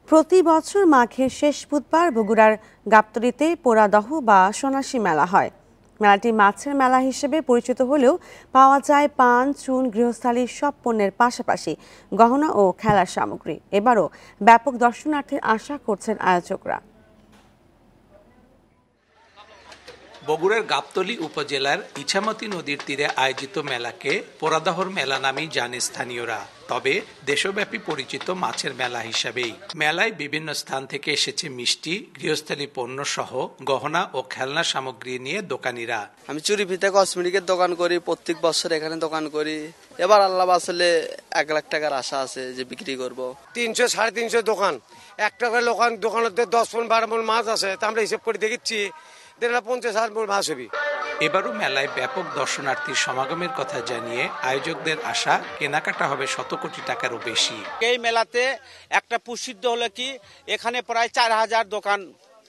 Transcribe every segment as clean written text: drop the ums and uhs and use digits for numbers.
প্রতি বছর মাঘের শেষ বুধবার বগুড়ার গাবতলীতে পোড়াদহ বা সোনাশী মেলা হয়। মেলাটি মাছের মেলা হিসেবে পরিচিত হলেও পাওয়া যায় পান, চুন, গৃহস্থালির সব পণ্যের পাশাপাশি গহনা ও খেলার সামগ্রী। এবারও ব্যাপক দর্শনার্থীর আশা করছেন আয়োজকরা। বগুড়ার গাবতলী উপজেলার ইছামতি নদীর তীরে আয়োজিত মেলাকে পোড়াদহর মেলা নামেই জানে স্থানীয়রা। তবে দেশব্যাপী পরিচিত মাছের মেলা হিসাবেই। মেলায় বিভিন্ন স্থান থেকে এসেছে মিষ্টি, গৃহস্থালী পণ্য সহ গহনা ও খেলনা সামগ্রী নিয়ে দোকানিরা। আমি চুরি ফিতে কসমেটিকের দোকান করি, প্রত্যেক বছর এখানে দোকান করি। এবার আল্লাহ আসলে 1 লাখ টাকার আশা আছে যে বিক্রি করব। 300 350 দোকান, একটা করে দোকানের 10 মণ 12 মণ মাছ আছে, তা আমরা হিসেব করে দেখেছি 50,000 মণ মাছ হবে। এবারও মেলায় ব্যাপক দর্শনার্থীর সমাগমের কথা জানিয়ে আয়োজকদের আশা কেনাকাটা হবে শত কোটি টাকারও বেশি। এই মেলাতে একটা প্রসিদ্ধ হলো কি, এখানে প্রায় 4000 দোকান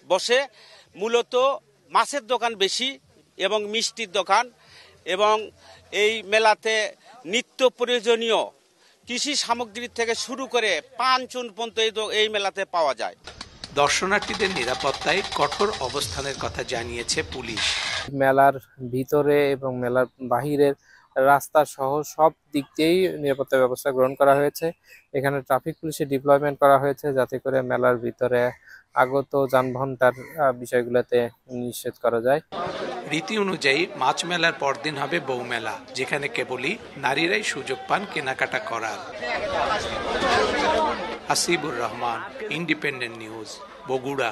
বসে। মূলত মাছের দোকান বেশি এবং মিষ্টির দোকান, এবং এই মেলাতে নিত্য প্রয়োজনীয় কৃষি সামগ্রী থেকে শুরু করে পান, চুন পর্যন্ত এই মেলাতে পাওয়া যায়। দর্শনার্থীদের নিরাপত্তায় কঠোর অবস্থানের কথা জানিয়েছে পুলিশ। মেলার ভিতরে এবং মেলার বাহিরের রাস্তা সহ সব দিক দিয়েই নিরাপত্তা ব্যবস্থা গ্রহণ করা হয়েছে। এখানে ট্রাফিক পুলিশের ডিপ্লয়মেন্ট করা হয়েছে যাতে করে মেলার ভিতরে আগত যানবাহনটার বিষয়গুলোতে নিষেধ করা যায়। রীতি অনুযায়ী মাছ মেলার পরদিন হবে বউ মেলা, যেখানে কেবলই নারীরাই সুযোগ পান কেনাকাটা করার। Hasibur Rahman, independent news, Bogura.